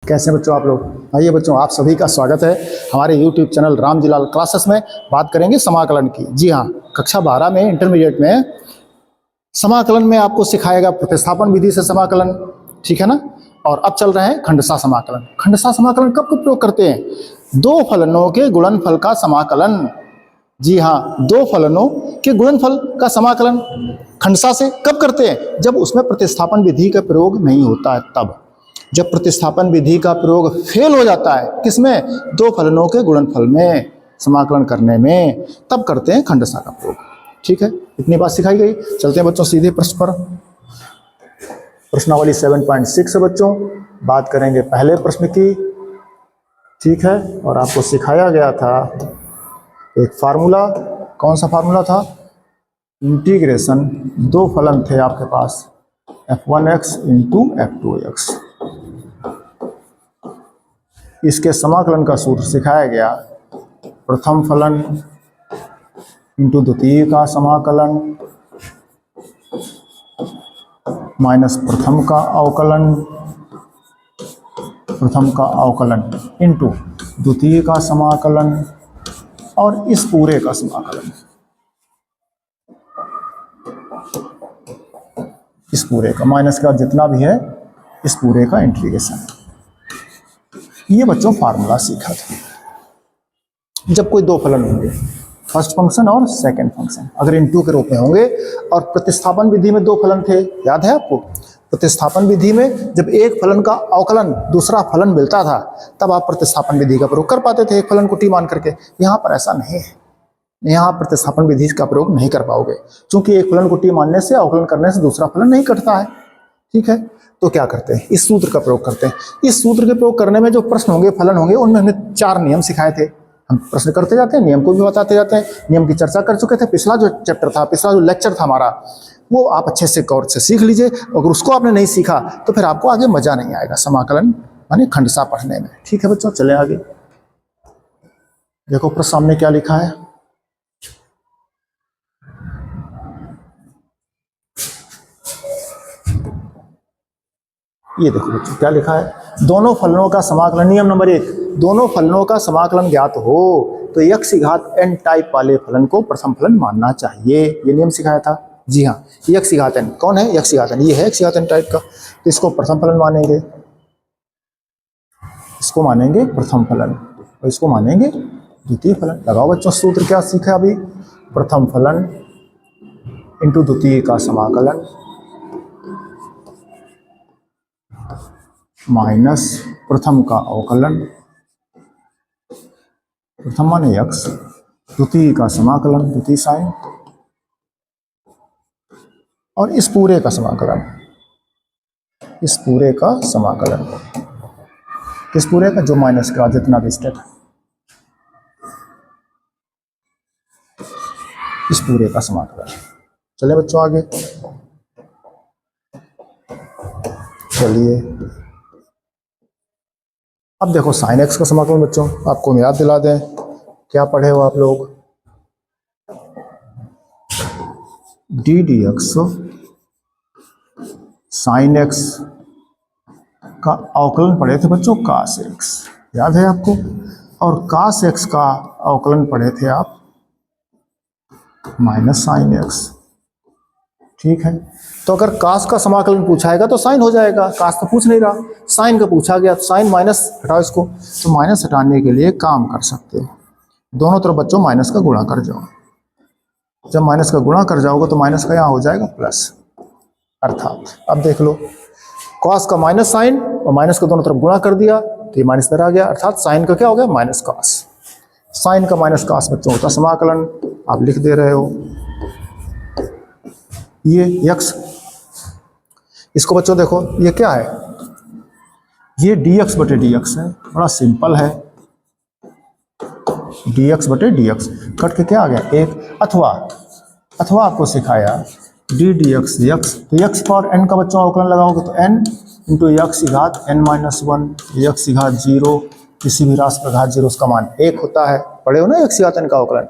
कैसे बच्चों आप लोग? आइए बच्चों, आप सभी का स्वागत है हमारे YouTube चैनल रामजीलाल क्लासेस में। बात करेंगे समाकलन की। जी हाँ, कक्षा 12 में इंटरमीडिएट में समाकलन में आपको सिखाएगा प्रतिस्थापन विधि से समाकलन, ठीक है ना। और अब चल रहे हैं खंडशः समाकलन। खंडशः समाकलन कब कब प्रयोग करते हैं? दो फलनों के गुणनफल का समाकलन। जी हाँ, दो फलनों के गुणनफल का समाकलन खंडशः से कब करते हैं? जब उसमें प्रतिस्थापन विधि का प्रयोग नहीं होता है तब। जब प्रतिस्थापन विधि का प्रयोग फेल हो जाता है किसमें? दो फलनों के गुणनफल में समाकलन करने में, तब करते हैं खंडशः का प्रयोग। ठीक है, इतनी बात सिखाई गई। चलते हैं बच्चों सीधे प्रश्न पर। प्रश्नावली 7.6 है बच्चों। बात करेंगे पहले प्रश्न की, ठीक है। और आपको सिखाया गया था एक फार्मूला। कौन सा फार्मूला था? इंटीग्रेशन, दो फलन थे आपके पास, f1x इंटू f2x। इसके समाकलन का सूत्र सिखाया गया। प्रथम फलन इंटू द्वितीय का समाकलन माइनस प्रथम का अवकलन इंटू द्वितीय का समाकलन और इस पूरे का समाकलन, इस पूरे का माइनस का जितना भी है इस पूरे का इंटीग्रेशन। ये बच्चों फार्मूला सीखा था। जब कोई दो फलन होंगे, फर्स्ट फंक्शन और सेकंड फंक्शन, अगर इनटू के रूप में होंगे, और प्रतिस्थापन विधि में दो फलन थे, याद है आपको? प्रतिस्थापन विधि में जब एक फलन का अवकलन दूसरा फलन मिलता था तब आप प्रतिस्थापन विधि का प्रयोग कर पाते थे, एक फलन को टी मान करके। यहाँ पर ऐसा नहीं है, यहाँ प्रतिस्थापन विधि का प्रयोग नहीं कर पाओगे, क्योंकि एक फलन को टी मानने से, अवकलन करने से दूसरा फलन नहीं कटता है। ठीक है, तो क्या करते हैं? इस सूत्र का प्रयोग करते हैं। इस सूत्र के प्रयोग करने में जो प्रश्न होंगे, फलन होंगे, उनमें हमने 4 नियम सिखाए थे। हम प्रश्न करते जाते हैं, नियम को भी बताते जाते हैं। नियम की चर्चा कर चुके थे। पिछला जो चैप्टर था, पिछला जो लेक्चर था हमारा, वो आप अच्छे से गौर से सीख लीजिए। अगर उसको आपने नहीं सीखा तो फिर आपको आगे मजा नहीं आएगा समाकलन माने खंडशः पढ़ने में। ठीक है बच्चों, चले आगे। देखो प्रश्न सामने क्या लिखा है। ये देखो बच्चों क्या लिखा है। दोनों फलनों का समाकलन, नियम नंबर 1, दोनों फलनों का समाकलन ज्ञात हो तो x घात n टाइप वाले फलन को प्रथम फलन मानना चाहिए। ये नियम सिखाया था। जी हाँ, x घात n कौन है? x घात n, ये है x घात n टाइप का, तो इसको प्रथम फलन मानेंगे, इसको मानेंगे प्रथम फलन और इसको मानेंगे द्वितीय फलन। लगाओ बच्चों सूत्र, क्या सीखा अभी? प्रथम फलन इंटू द्वितीय का समाकलन माइनस प्रथम का अवकलन, प्रथम माने x, द्वितीय का समाकलन, द्वितीय साइन, और इस पूरे का समाकलन, इस पूरे का समाकलन, किस पूरे का? जो माइनस का जितना भी स्टेप, इस पूरे का समाकलन। चले बच्चों आगे, चलिए अब देखो साइन एक्स का समाकलन। बच्चों आपको याद दिला दें, क्या पढ़े हो आप लोग? D D x sine x का अवकलन पढ़े थे बच्चों कास एक्स, याद है आपको? और कास एक्स का अवकलन पढ़े थे आप माइनस साइन एक्स। ठीक है, तो अगर कास का समाकलन पूछाएगा तो साइन हो जाएगा, कास तो पूछ नहीं रहा, साइन का पूछा गया तो साइन माइनस हटाओ इसको। तो माइनस हटाने के लिए काम कर सकते हो, दोनों तरफ बच्चों माइनस का गुणा कर जाओ। जब माइनस का गुणा कर जाओगे तो माइनस का यहाँ हो जाएगा प्लस। अर्थात अब देख लो, कॉस का माइनस साइन और माइनस का दोनों तरफ गुणा कर दिया तो ये माइनस इधर आ गया, अर्थात साइन का क्या हो गया? Minus cos. साइन का माइनस कॉस बच्चों होता समाकलन, आप लिख दे रहे हो ये x। इसको बच्चों देखो ये क्या है? ये dx बटे dx है, बड़ा सिंपल है। dx बटे dx कट के क्या आ गया? एक। अथवा आपको सिखाया d dx x, तो x पर n का बच्चों अवकलन लगाओगे तो n इंटू x घात n-1, x घात 0, किसी भी राशि का घात 0 उसका मान 1 होता है। पढ़े हो ना x घात n का अवकलन।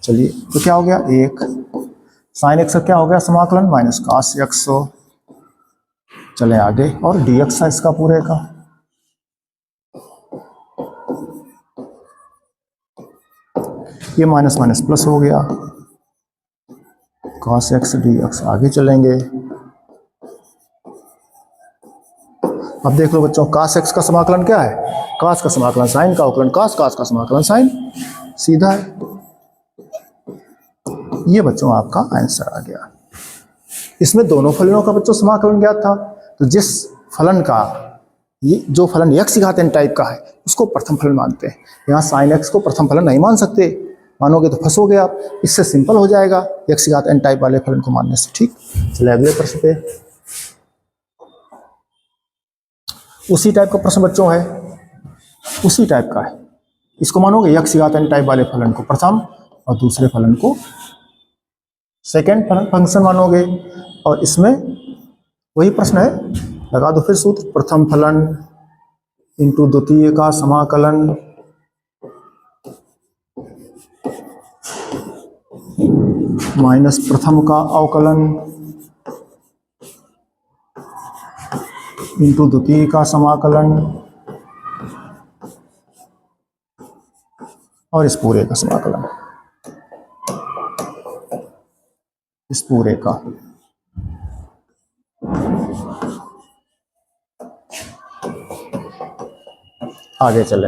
चलिए तो क्या हो गया? 1। साइन एक्स का क्या हो गया समाकलन? Minus cos x. चले आगे, और dx है इसका पूरे का, ये माइनस माइनस प्लस हो गया, cos x dx। आगे चलेंगे, अब देख लो बच्चों, cos x का समाकलन क्या है? cos का समाकलन साइन का अवकलन cos, cos का समाकलन साइन, सीधा है। ये बच्चों आपका आंसर आ गया। इसमें दोनों फलनों का बच्चों समाकलन ज्ञात था, तो जिस फलन का ये जो फलन x घात n टाइप का है उसको प्रथम फलन मानते हैं। यहाँ sin x को प्रथम फलन नहीं मान सकते, मानोगे तो फंसोगे आप। इससे सिंपल हो जाएगा x घात n टाइप वाले फलन को मानने से। ठीक, चलिए अगले प्रश्न पे। उसी टाइप का प्रश्न बच्चों है, उसी टाइप का है। इसको मानोगे x घात n टाइप वाले फलन को प्रथम और दूसरे फलन को सेकेंड फंक्शन मानोगे। और इसमें वही प्रश्न है, लगा दो फिर सूत्र, प्रथम फलन इंटू द्वितीय का समाकलन माइनस प्रथम का अवकलन इंटू द्वितीय का समाकलन और इस पूरे का समाकलन, इस पूरे का। आगे चले,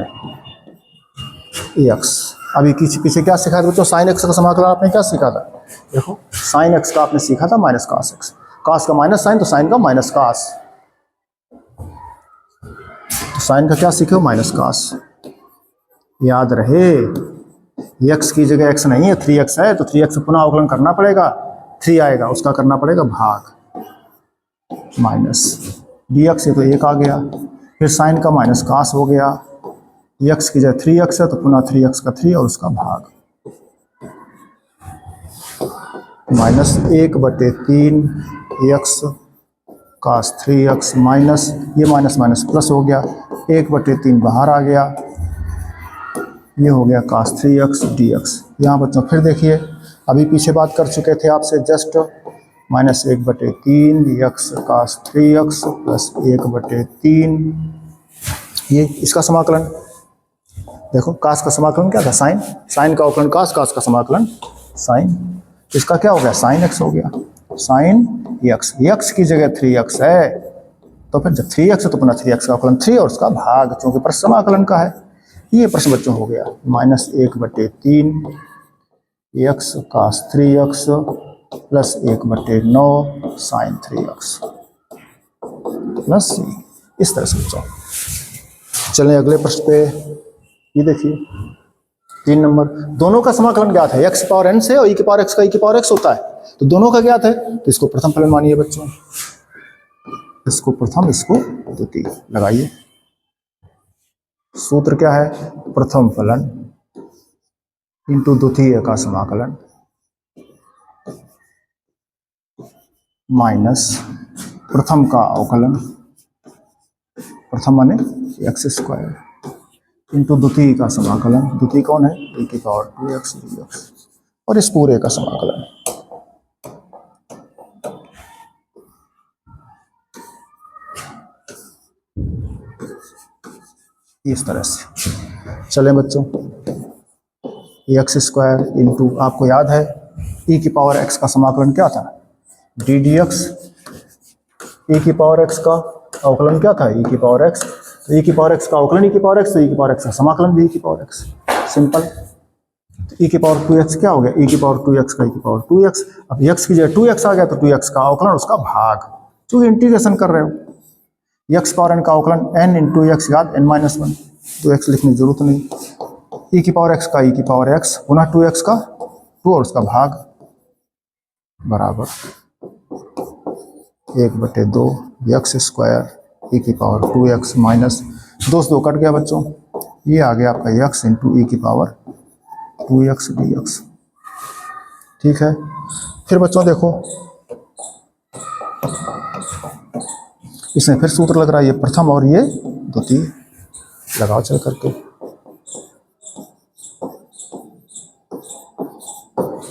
x। अभी पीछे क्या सीखा था बच्चों? साइन एक्स का समाकलन आपने क्या सीखा था? देखो, साइन एक्स का आपने सीखा था माइनस cos x, cos का माइनस साइन तो साइन का माइनस cos, तो साइन का क्या सीखे हो? Minus cos। याद रहे, x की जगह x नहीं है, 3x है, तो 3x पुनः अवकलन करना पड़ेगा, 3 आएगा, उसका करना पड़ेगा भाग, माइनस dx है तो 1 आ गया, फिर साइन का माइनस cos हो गया, x की जगह 3x है तो पुनः 3x का 3 और उसका भाग, minus 1/3 x cos 3x minus, ये माइनस माइनस प्लस हो गया, 1/3 बाहर आ गया, ये हो गया cos 3x dx। यहाँ बच्चों फिर देखिए, अभी पीछे बात कर चुके थे आपसे just, minus 1/3 x cos 3x plus 1/3, ये इसका समाकलन। देखो, cos का समाकलन क्या था? साइन, साइन का अवकलन cos, cos का समाकलन साइन, इसका क्या हो गया? sin x हो गया, sin x, x की जगह 3x है, तो फिर जब 3x है तो पुनः 3x का अवकलन 3 और उसका भाग, क्योंकि प्रश्न समाकलन का है। ये प्रश्न बच्चों हो गया, minus 1/3 x cos 3x plus 1/9 sin 3x plus c। इस तरह से बच्चों चलें अगले प्रश्न पे। ये देखिए 3 नंबर, दोनों का समाकलन ज्ञात है, x पावर n से और e की पावर x का e की पावर x होता है, तो दोनों का ज्ञात है, तो इसको प्रथम फलन मानिए बच्चों, इसको प्रथम, इसको द्वितीय लगाइए। सूत्र क्या है? प्रथम फलन इंटू द्वितीय का समाकलन माइनस प्रथम का अवकलन, प्रथम माने x² इंटू द्वितीय का समाकलन, द्वितीय कौन है? e की पावर 2x dx और इस पूरे का समाकलन। इस तरह से चले बच्चों, x² इंटू, आपको याद है e की पावर x का समाकलन क्या था? d dx। e की पावर x का अवकलन क्या था? e की पावर x, तो e की पावर x का अवकलन e की पावर x, तो e की पावर x का समाकलन भी e की पावर x, सिंपल। तो e की पावर 2x क्या हो गया? e की पावर 2x का e की पावर 2x, अब x की जगह 2x आ गया तो 2x का अवकलन उसका भाग, क्योंकि इंटीग्रेशन कर रहे हो, x पावर n का अवकलन n इंटू x घात n-1, तो x लिखने की जरूरत नहीं, e की पावर x का e की पावर x पुनः 2x का 2 और उसका भाग बराबर 1/2 x² e की पावर 2x माइनस 2 से 2 कट गया बच्चों, ये आ गया आपका x इंटू e की पावर 2x dx। ठीक है, फिर बच्चों देखो इसमें फिर सूत्र लग रहा है, ये प्रथम और ये द्वितीय, लगाओ चल करके,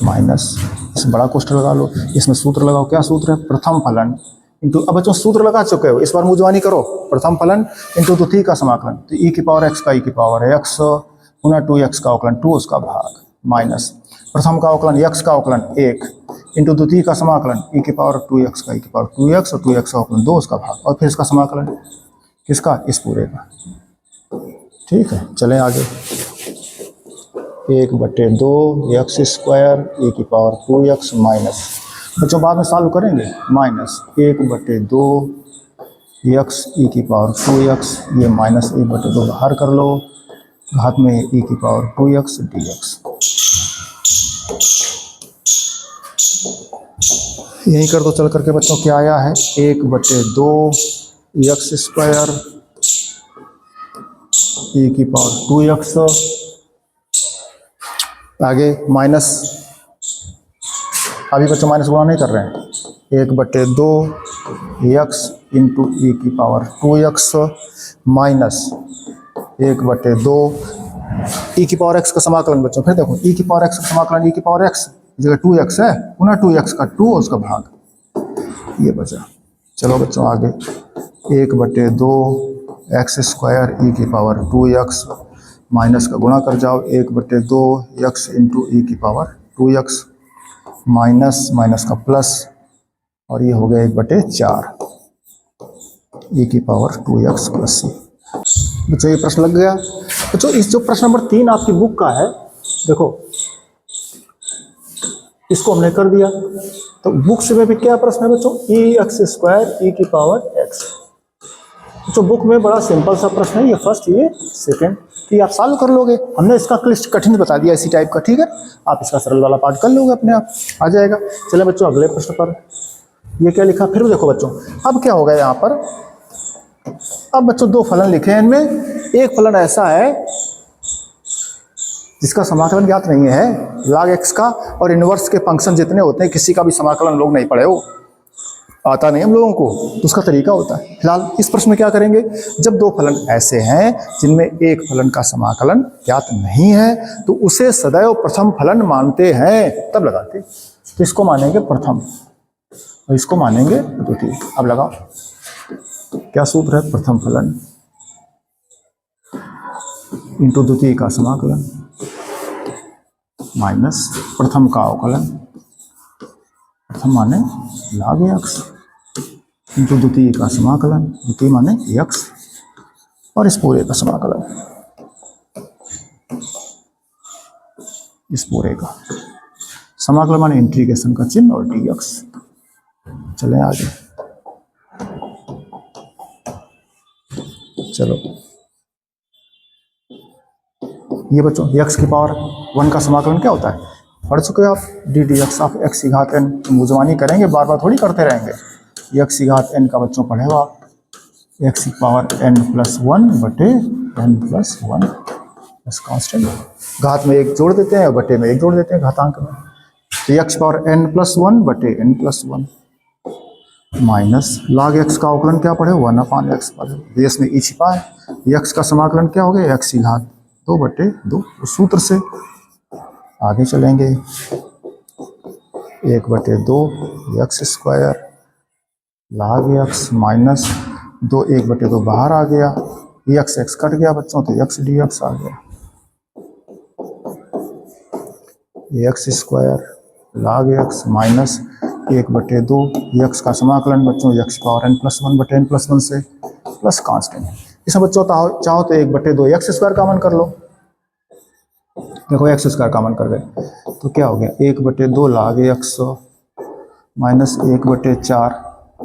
माइनस, इसमें बड़ा कोष्ठक लगा लो, इसमें सूत्र लगाओ, क्या सूत्र है? प्रथम फलन इंटू, अब बच्चों सूत्र लगा चुके हो, इस बार मुजवानी करो, प्रथम फलन इंटू द्वितीय का समाकलन, तो e की पावर x का e की पावर x पुनः 2x का अवकलन 2 उसका भाग माइनस प्रथम का अवकलन x का अवकलन 1 इंटू द्वितीय का समाकलन e की पावर 2x का e की पावर 2x और 2x का अवकलन 2 उसका भाग और फिर इसका समाकलन किसका, इस पूरे का। ठीक है, चलें आगे। 1/2 x स्क्वायर e की पावर 2x माइनस, बच्चों बाद में सॉल्व करेंगे, माइनस 1/2 x e की पावर 2x, ये माइनस 1/2 बाहर कर लो, घात में e की पावर 2x dx। यही कर दो चल करके बच्चों, क्या आया है 1/2 x स्क्वायर e की पावर 2x, आगे माइनस, अभी बच्चों माइनस गुणा नहीं कर रहे हैं, 1/2 x इंटू e की पावर 2x माइनस 1/2 e की पावर x का समाकलन। बच्चों फिर देखो e की पावर x का समाकलन, e की पावर x जगह 2x है, पुनः 2x का 2 उसका भाग, ये बचा। चलो बच्चों आगे, 1/2 x स्क्वायर e की पावर 2x माइनस का गुणा कर जाओ, 1/2 x इंटू e की पावर 2x माइनस माइनस का प्लस, और ये हो गया 1/4 e की पावर 2x प्लस c। बच्चों ये प्रश्न लग गया। बच्चों इस जो प्रश्न नंबर 3 आपकी बुक का है, देखो इसको हमने कर दिया, तो बुक्स में भी क्या प्रश्न है बच्चों, x स्क्वायर e की पावर x। तो बुक में बड़ा सिंपल सा प्रश्न है, ये फर्स्ट ये सेकंड, तो ये आप सॉल्व कर लोगे। हमने इसका क्लिष्ट कठिन बता दिया इसी टाइप का, ठीक है, आप इसका सरल वाला पार्ट कर लोगे, अपने आप आ जाएगा। चले बच्चों अगले प्रश्न पर, ये क्या लिखा, फिर देखो बच्चों अब क्या होगा यहाँ पर, अब बच्चों दो फलन लिखे हैं, इनमें एक फलन ऐसा है जिसका समाकलन ज्ञात नहीं है, log x का, और इनवर्स के फंक्शन जितने होते हैं किसी का भी समाकलन लोग नहीं पढ़े हो, आता नहीं हम लोगों को, तो उसका तरीका होता है। फिलहाल इस प्रश्न में क्या करेंगे, जब दो फलन ऐसे हैं जिनमें एक फलन का समाकलन ज्ञात नहीं है तो उसे सदैव प्रथम फलन मानते हैं, तब लगाते। तो इसको मानेंगे प्रथम और इसको मानेंगे द्वितीय। अब लगाओ, क्या सूत्र है, प्रथम फलन इंटू द्वितीय का समाकलन माइनस प्रथम का अवकलन, प्रथम माने log x इंटू द्वितीय का समाकलन, द्वितीय माने x, और इस पूरे का समाकलन, इस पूरे का समाकलन माने इंटीग्रेशन का चिन्ह और dx। चलें आगे, चलो ये बच्चों x की पावर 1 का समाकलन क्या होता है, पढ़ चुके हो आप, D D x of x की घात n। मुजवानी करेंगे, बार बार थोड़ी करते रहेंगे, x की घात n का बच्चों पढ़े हो आप, x की पावर n+1/n+1 बस कांस्टेंट, घात में एक जोड़ देते हैं और बटे में एक जोड़ देते हैं घातांक में, तो x की power n+1/n+1 minus log x का अवकलन क्या पढ़े, 1/x पढ़े, बेस में e छिपा है, x का समाकलन क्या हो गया, x की घात 2/2, उस सूत्र से आगे चलेंगे, 1/2 x square log x minus 2, 1/2 बाहर आ गया, x कट गया बच्चों, तो x dx आ गया, x square log x minus 1/2 x का समाकलन बच्चों, x पावर n+1/n+1 से प्लस कांस्टेंट। इसमें बच्चों चाहो तो 1/2 x स्क्वायर कॉमन कर लो, देखो x स्क्वायर कॉमन कर गए तो क्या हो गया, 1/2 log x माइनस 1/4,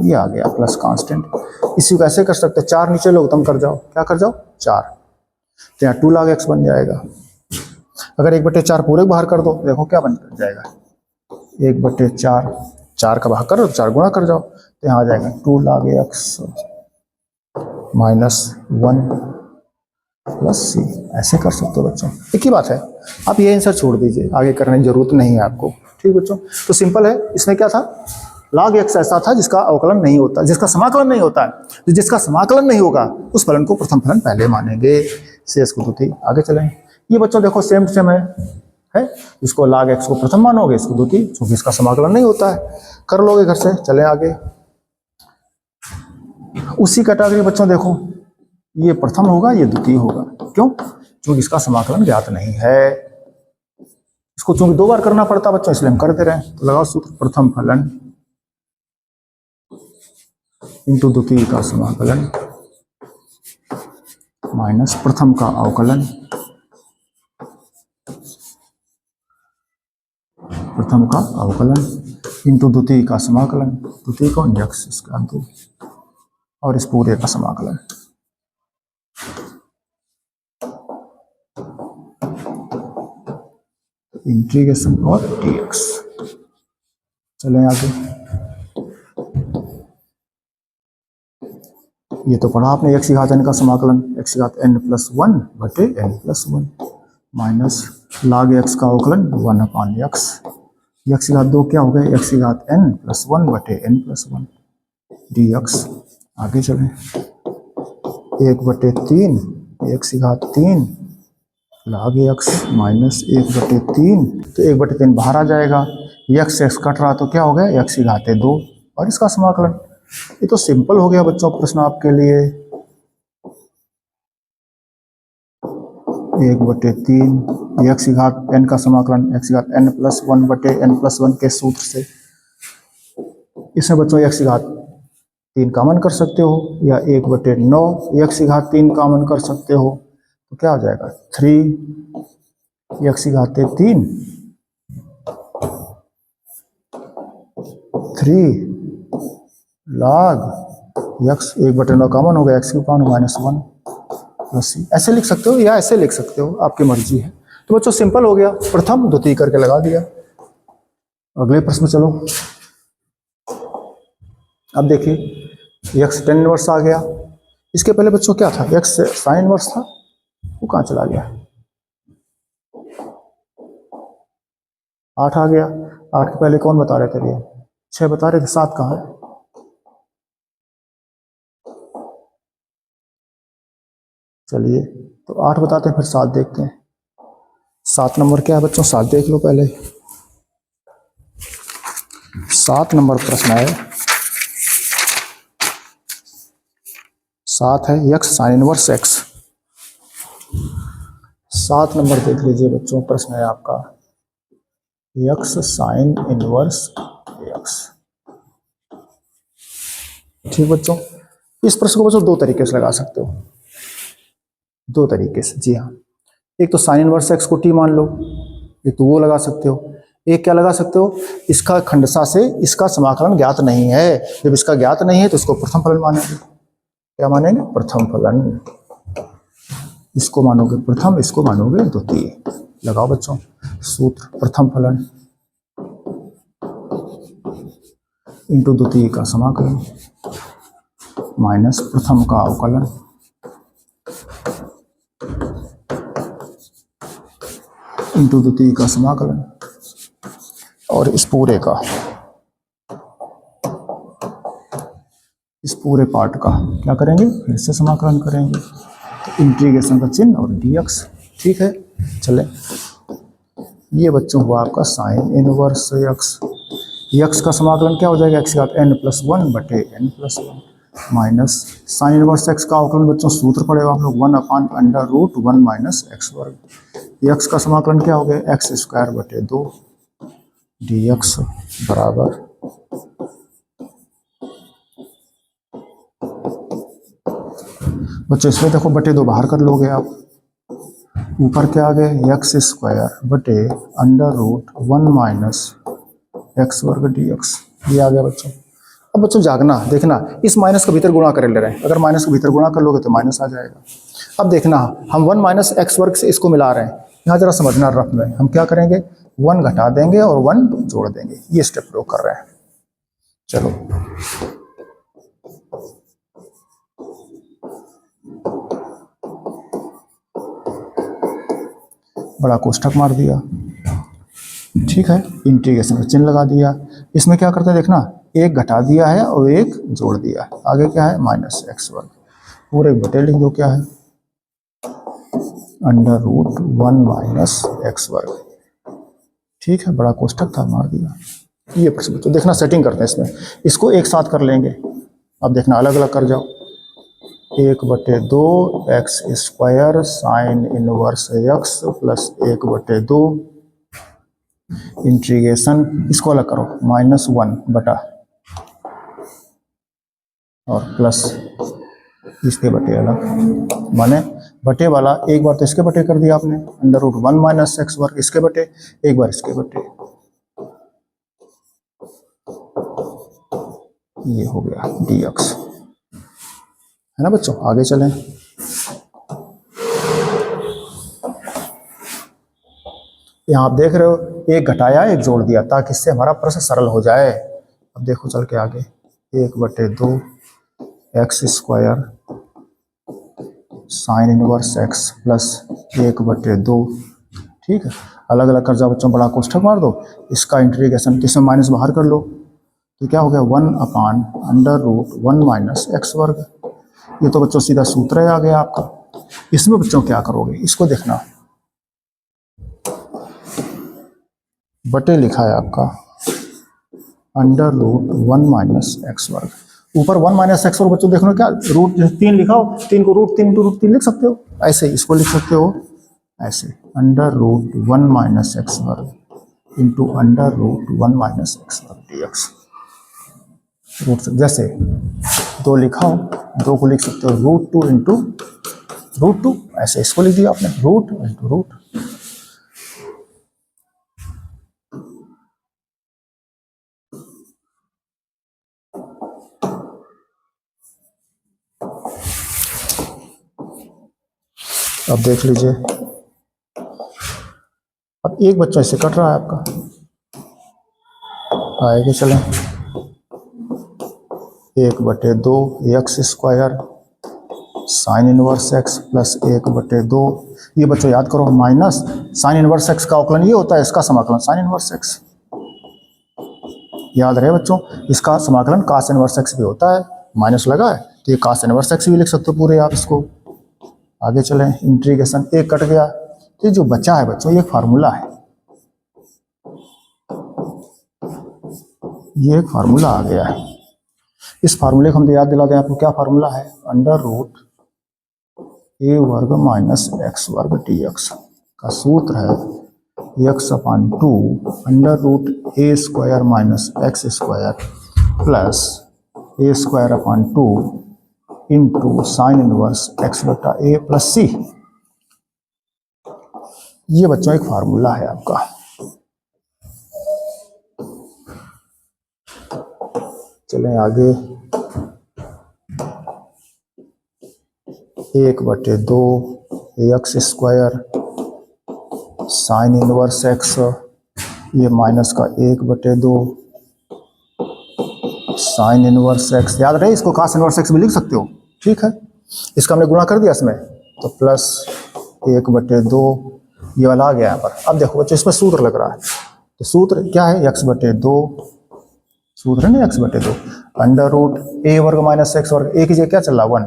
ये आ गया प्लस कांस्टेंट। इसी को ऐसे कर सकते, 4 नीचे लो, तुम कर जाओ, क्या कर जाओ 4, तो यहाँ 2 log x बन जाएगा। अगर 1/4 पूरे बाहर कर दो, देखो क्या बन जाएगा, 1/4, 4 का भाग करो तो 4 गुणा कर जाओ, तो यहाँ आ जाएगा 2 log x minus 1 plus c। ऐसे कर सकते हो बच्चों, एक ही बात है, आप ये आंसर छोड़ दीजिए, आगे करने की जरूरत नहीं है आपको, ठीक बच्चों। तो सिंपल है, इसमें क्या था, log x ऐसा था जिसका अवकलन नहीं होता, जिसका समाकलन नहीं होता है, तो जिसका समाकलन नहीं होगा उस फलन को प्रथम फलन पहले मानेंगे, शेष को द्वितीय। आगे चलेंगे, ये बच्चों देखो सेम सेम है, इसको log x को प्रथम मानोगे, इसको द्वितीय, क्योंकि इसका समाकलन नहीं होता है, कर लोगे घर से। चले आगे, उसी कैटेगरी बच्चों देखो, ये प्रथम होगा, ये द्वितीय होगा, क्यों, क्योंकि इसका समाकलन ज्ञात नहीं है, इसको चूंकि 2 बार करना पड़ता बच्चों, इसलिए हम करते रहे। तो लगाओ सूत्र, प्रथम फलन इंटू द्वितीय का समाकलन माइनस प्रथम का अवकलन, प्रथम का अवकलन इंटू द्वितीय का समाकलन, द्वितीय को x इसका 2 और इस पूरे का समाकलन। इंटीग्रेशन और dx। चलें आगे। ये तो पढ़ा आपने x की घात n का समाकलन, x की घात n+1 बटे n+1 माइनस log x का अवकलन 1/x। x की घात 2 क्या हो गया, x की घात n+1 बटे n+1 dx। आगे चलें। 1/3 x की घात 3 log x माइनस 1/3, तो 1/3 बाहर आ जाएगा। x कट रहा तो क्या हो गया, x की घात 2 और इसका समाकलन। ये तो सिंपल हो गया बच्चों प्रश्न आपके लिए। 1/3 x की घात n का समाकलन, x की घात n+1 बटे n+1 के सूत्र से। इसमें बच्चों x की घात 3 कॉमन कर सकते हो, या 1/9 x की घात 3 कॉमन कर सकते हो, तो क्या हो जाएगा 3 x की घात 3 3 log x 1/9 कॉमन हो गया, x की पावर -1 प्लस c। ऐसे लिख सकते हो या ऐसे लिख सकते हो, आपकी मर्जी है। तो बच्चों सिंपल हो गया, प्रथम द्वितीय करके लगा दिया। अगले प्रश्न में चलो। अब देखिए x tan इनवर्स आ गया। इसके पहले बच्चों क्या था, x sin इनवर्स था, वो कहाँ चला गया, 8 आ गया। 8 के पहले कौन बता रहे थे, ये 6 बता रहे थे, 7 कहाँ है। चलिए तो 8 बताते हैं, फिर 7 देखते हैं। 7 नंबर क्या है बच्चों, 7 देख लो पहले। 7 नंबर प्रश्न है, 7 है x sin inverse x। 7 number देख लीजिए बच्चों, प्रश्न है आपका x sin इनवर्स x। ठीक बच्चों, इस प्रश्न को बच्चों 2 तरीके से लगा सकते हो, 2 तरीके से। जी हाँ, एक तो साइन इनवर्स x को t मान लो, एक तो वो लगा सकते हो। एक क्या लगा सकते हो, इसका खंडसा से इसका समाकलन ज्ञात नहीं है। जब इसका ज्ञात नहीं है तो इसको प्रथम फलन मानेंगे। क्या मानेंगे, प्रथम फलन। इसको मानोगे प्रथम, इसको मानोगे द्वितीय। लगाओ बच्चों सूत्र, प्रथम फलन इंटू द्वितीय का समाकलन माइनस प्रथम का अवकलन इंटू द्वितीय का समाकलन, और इस पूरे पार्ट का क्या करेंगे, फिर से समाकलन करेंगे। तो इंटीग्रेशन का चिन्ह और dx। ठीक है, चले। ये बच्चों हुआ आपका साइन इनवर्स x का समाकलन क्या हो जाएगा, x की घात n+1 बटे n+1 minus sine inverse x का अवकलन बच्चों सूत्र पड़ेगा आप लोग 1/√1 माइनस x वर्ग। x का समाकलन क्या हो गया, x² बटे 2 dx बराबर बच्चों, इसमें देखो बटे 2 बाहर कर लोगे आप, ऊपर क्या आ गया x² बटे √1 माइनस x वर्ग dx। ये आ गया बच्चों। अब बच्चों जागना, देखना इस माइनस के भीतर गुणा कर ले रहे हैं। अगर माइनस के भीतर गुणा कर लोगे तो माइनस आ जाएगा। अब देखना हम 1 माइनस x वर्ग से इसको मिला रहे हैं। यहाँ जरा समझना रफ में, हम क्या करेंगे 1 घटा देंगे और 1 जोड़ देंगे। ये स्टेप लोग कर रहे हैं। चलो बड़ा कोष्ठक मार दिया। ठीक है, इंटीग्रेशन का चिन्ह लगा दिया। इसमें क्या करते हैं देखना, 1 घटा दिया है और 1 जोड़ दिया है। आगे क्या है माइनस x वर्ग, पूरे बटे लिख दो क्या है √1 माइनस x वर्ग। ठीक है, बड़ा कोष्ठक था, मार दिया। ये प्रश्न तो देखना सेटिंग करते हैं इसमें, इसको एक साथ कर लेंगे। अब देखना अलग अलग कर जाओ, 1/2 x² sine inverse x plus 1/2 integration इसको अलग करो, -1 बटा और प्लस इसके बटे अलग, माने बटे वाला एक बार तो इसके बटे कर दिया आपने, √1 माइनस एक्स वर्ग इसके बटे, एक बार इसके बटे, ये हो गया dx, है ना बच्चों। आगे चलें, यहाँ आप देख रहे हो एक घटाया एक जोड़ दिया ताकि इससे हमारा प्रश्न सरल हो जाए। अब देखो चल के आगे, 1/2 x square sine inverse x plus 1/2, ठीक है। अलग अलग कर जाओ बच्चों, बड़ा कोष्ठक मार दो, इसका इंटीग्रेशन किसमें माइनस बाहर कर लो, तो क्या हो गया 1/√1 माइनस एक्स वर्ग। ये तो बच्चों सीधा सूत्र है आ गया आपका। इसमें बच्चों क्या करोगे, इसको देखना, बटे लिखा है आपका √1 माइनस एक्स वर्ग, ऊपर 1 माइनस एक्स वर्ग बच्चों देख लो क्या, √3 लिखाओ, 3 को √3 लिख सकते हो, ऐसे इसको लिख सकते हो ऐसे, √1 माइनस एक्स वर्ग इंटू √1 माइनस एक्स वर्ग dx। रूट जैसे 2 लिखाओ, 2 को लिख सकते हो √2 इंटू √2, ऐसे इसको लिख दिया आपने, रूट इंटू रूट। अब देख लीजिए, अब एक बच्चा इससे कट रहा है आपका, आएगा चलें 1/2 x square sine inverse x plus 1/2, ये बच्चों याद करो माइनस साइन इनवर्स एक्स का अवकलन ये होता है, इसका समाकलन साइन इनवर्स एक्स, याद रहे बच्चों, इसका समाकलन कास इनवर्स एक्स भी होता है, माइनस लगा है तो ये कास इनवर्स एक्स भी लिख सकते हो पूरे आप इसको। आगे चलें, इंटीग्रेशन एक कट गया, तो जो बचा है बच्चों ये फार्मूला है, ये एक फार्मूला आ गया है। इस फार्मूले को हम याद दिला दें आपको, क्या फार्मूला है, √a वर्ग माइनस एक्स वर्ग dx का सूत्र है x/2 √a square minus x square plus a²/2 into sine inverse x बटा a प्लस c। ये बच्चों एक फार्मूला है आपका। चलें आगे, 1/2 x square sine inverse x, ये माइनस का 1/2 साइन इनवर्स एक्स, याद रहे इसको कास इनवर्स एक्स भी लिख सकते हो, ठीक है। इसका हमने गुणा कर दिया इसमें, तो प्लस 1/2 ये वाला आ गया यहाँ पर। अब देखो बच्चों इसमें सूत्र लग रहा है, तो सूत्र क्या है, x/2, सूत्र है ना x/2 √a वर्ग माइनस एक्स वर्ग, एक ही जगह क्या चल रहा है 1,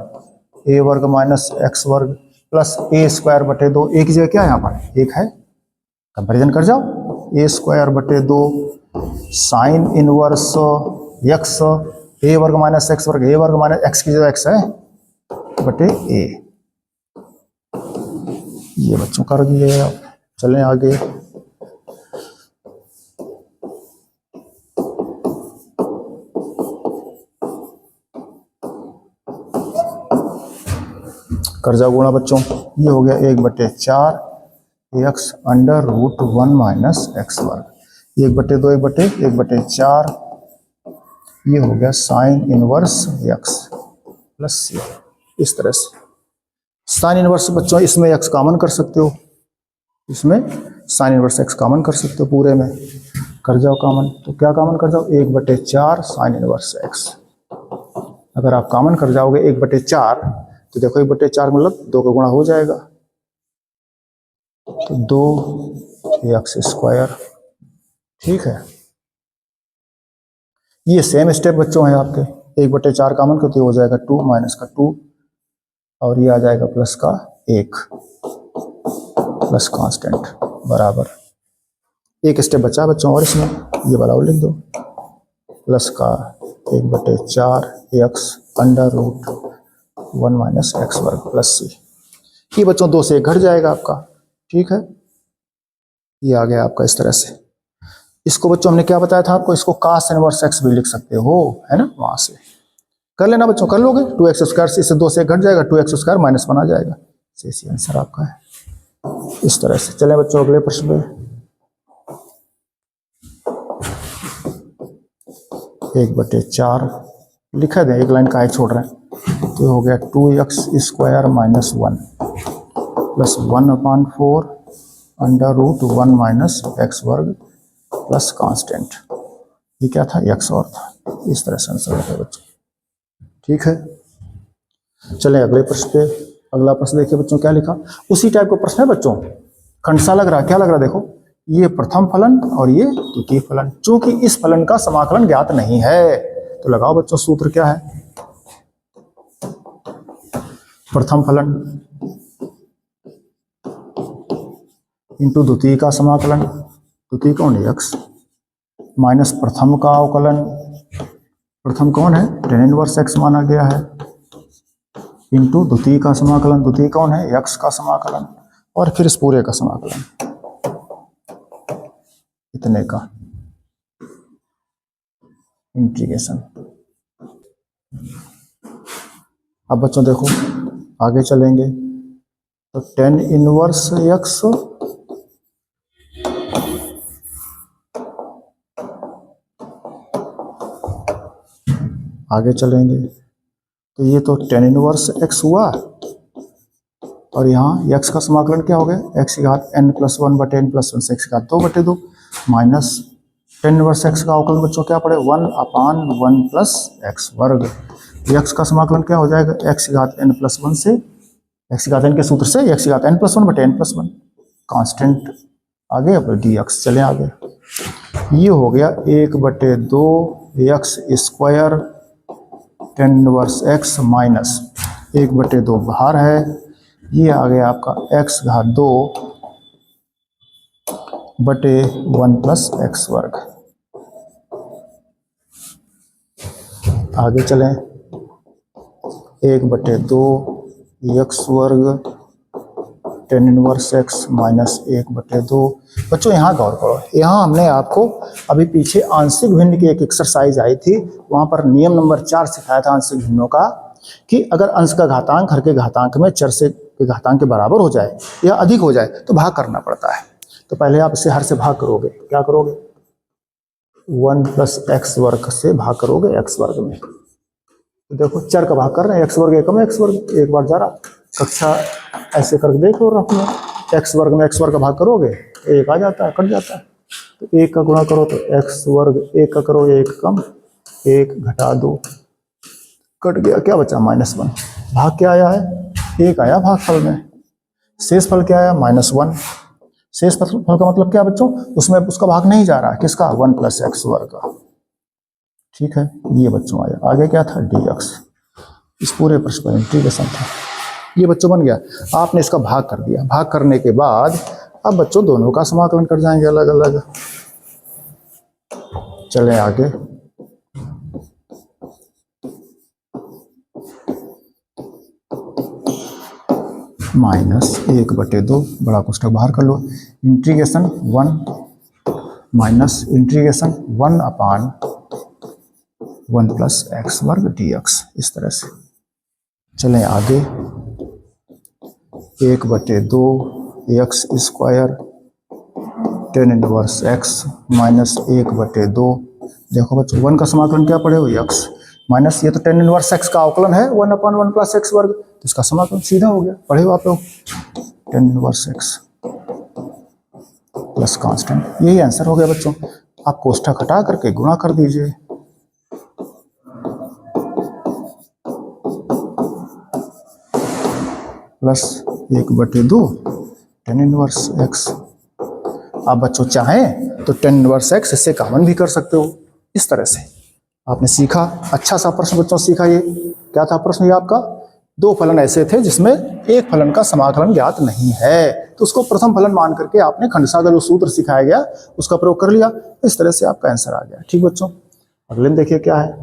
a वर्ग माइनस एक्स वर्ग प्लस a²/2, एक ही जगह क्या है यहाँ पर एक है, कंपेरिजन कर जाओ, a²/2 sine inverse x, a वर्ग माइनस एक्स वर्ग, a वर्ग माइनस एक्स की जगह x है बटे a, ये बच्चों कर दिए। अब चलें आगे, कर जाओ गुणा बच्चों, ये हो गया 1/4 एक्स √1 माइनस एक्स वर्ग, 1/2 1/4, ये हो गया साइन इनवर्स एक्स प्लस सी। इस तरह से साइन इनवर्स बच्चों इसमें एक्स कॉमन कर सकते हो, इसमें साइन इनवर्स एक्स कॉमन कर सकते हो, पूरे में कर जाओ कॉमन, तो क्या कॉमन कर जाओ 1/4 साइन इनवर्स एक्स। अगर आप कॉमन कर जाओगे 1/4 तो देखो 1/4 मतलब 2 का गुणा हो जाएगा, तो 2 एक्स स्क्वायर, ठीक है। ये सेम स्टेप बच्चों है आपके, 1/4 कॉमन करते हो जाएगा 2 माइनस का 2 और ये आ जाएगा प्लस का 1 प्लस कांस्टेंट बराबर, एक स्टेप बचा बच्चों और इसमें ये वाला और लिख दो, प्लस का 1/4 एक्स √1 माइनस एक्स वर्ग प्लस सी। ये बच्चों 2 से 1 घट जाएगा आपका, ठीक है। ये आ गया आपका इस तरह से। इसको बच्चों हमने क्या बताया था आपको, इसको cos इनवर्स x भी लिख सकते हो, है ना, वहां से कर लेना बच्चों, कर लोगे। 2x स्क्वायर से इससे 2 से 1 घट जाएगा, 2x स्क्वायर -1 आ जाएगा। इसी आंसर आपका है इस तरह से। चलें बच्चों अगले प्रश्न पे। 1/4 लिखा दें, एक लाइन का छोड़ रहे हैं, तो हो गया 2x square -1 plus 1/4 √1 minus x वर्ग प्लस कांस्टेंट। ये क्या था, x और था। इस तरह से आंसर होता है बच्चों, ठीक है। चलें अगले प्रश्न पे। अगला प्रश्न देखिए बच्चों क्या लिखा, उसी टाइप का प्रश्न है बच्चों, खंडसा लग रहा है। क्या लग रहा है, देखो ये प्रथम फलन और ये द्वितीय फलन, चूंकि इस फलन का समाकलन ज्ञात नहीं है, तो लगाओ बच्चों सूत्र क्या है, प्रथम फलन इंटू द्वितीय का समाकलन, द्वितीय कौन है x, माइनस प्रथम का अवकलन, प्रथम कौन है tan इनवर्स x माना गया है, इंटू द्वितीय का समाकलन, द्वितीय कौन है x का समाकलन, और फिर इस पूरे का समाकलन इतने का इंटीग्रेशन। अब बच्चों देखो आगे चलेंगे, तो tan इनवर्स x आगे चलेंगे, तो ये तो tan इनवर्स x हुआ, और यहाँ x का समाकलन क्या हो गया, x की घात n+1/n+1 से x की घात 2/2 माइनस tan इनवर्स x का अवकलन बच्चों क्या पड़े 1/1 प्लस x वर्ग। x का समाकलन क्या हो जाएगा, x की घात n+1 से, x की घात n के सूत्र से x की घात n+1/n+1 कांस्टेंट आगे, अब dx। चले आगे, ये हो गया 1/2 x square tan inverse x minus 1/2 बाहर है, ये आ गया आपका x घात 2/1 प्लस x वर्ग। आगे चलें, 1/2 x वर्ग tan इनवर्स x माइनस 1/2। बच्चों यहाँ गौर करो, यहाँ हमने आपको अभी पीछे आंशिक भिन्न की एक एक्सरसाइज आई थी, वहाँ पर नियम नंबर 4 सिखाया था आंशिक भिन्नों का, कि अगर अंश का घातांक हर के घातांक में चर से के घातांक के बराबर हो जाए या अधिक हो जाए तो भाग करना पड़ता है। तो पहले आप इसे हर से भाग करोगे, क्या करोगे 1 प्लस x वर्ग से भाग करोगे x वर्ग में। तो देखो चर का भाग कर रहे हैं, x वर्ग एकम x वर्ग, एक बार जरा कक्षा ऐसे करके देख लो अपने, x वर्ग में x वर्ग का भाग करोगे, एक आ जाता है, कट जाता है, तो एक का गुणा करो तो x वर्ग, एक का करो एक कम, एक घटा 2 कट गया, क्या बचा -1। भाग क्या आया है, एक आया भाग फल में, शेष फल क्या आया -1। शेष फल का मतलब क्या बच्चों, उसमें उसका भाग नहीं जा रहा है, किसका 1 प्लस x वर्ग का, ठीक है। ये बच्चों आया, आगे क्या था dx, इस पूरे प्रश्न पर इंटीग्रेशन था। ये बच्चों बन गया, आपने इसका भाग कर दिया, भाग करने के बाद अब बच्चों दोनों का समाकलन कर जाएंगे अलग अलग। चलें आगे, -1/2 बड़ा कोष्ठक बाहर कर लो, integration 1 minus integration 1/1 plus x वर्ग dx, इस तरह से। चलें आगे, 1/2 x square tan inverse x minus 1/2, देखो बच्चों 1 का समाकलन क्या पड़े हो x, माइनस ये तो tan इनवर्स x का अवकलन है 1/1 प्लस x वर्ग, तो इसका समाकलन सीधा हो गया, पढ़े हो आप लोग, tan inverse x plus constant, यही आंसर हो गया बच्चों। आप कोष्ठक हटा करके गुणा कर दीजिए, प्लस 1/2 tan इनवर्स x। आप बच्चों चाहें तो tan इनवर्स x इससे कॉमन भी कर सकते हो, इस तरह से। आपने सीखा, अच्छा सा प्रश्न बच्चों सीखा। ये क्या था प्रश्न, ये आपका दो फलन ऐसे थे जिसमें एक फलन का समाकलन ज्ञात नहीं है, तो उसको प्रथम फलन मान करके आपने खंडसा का जो सूत्र सिखाया गया उसका प्रयोग कर लिया, इस तरह से आपका आंसर आ गया। ठीक बच्चों, अगले में देखिए क्या है,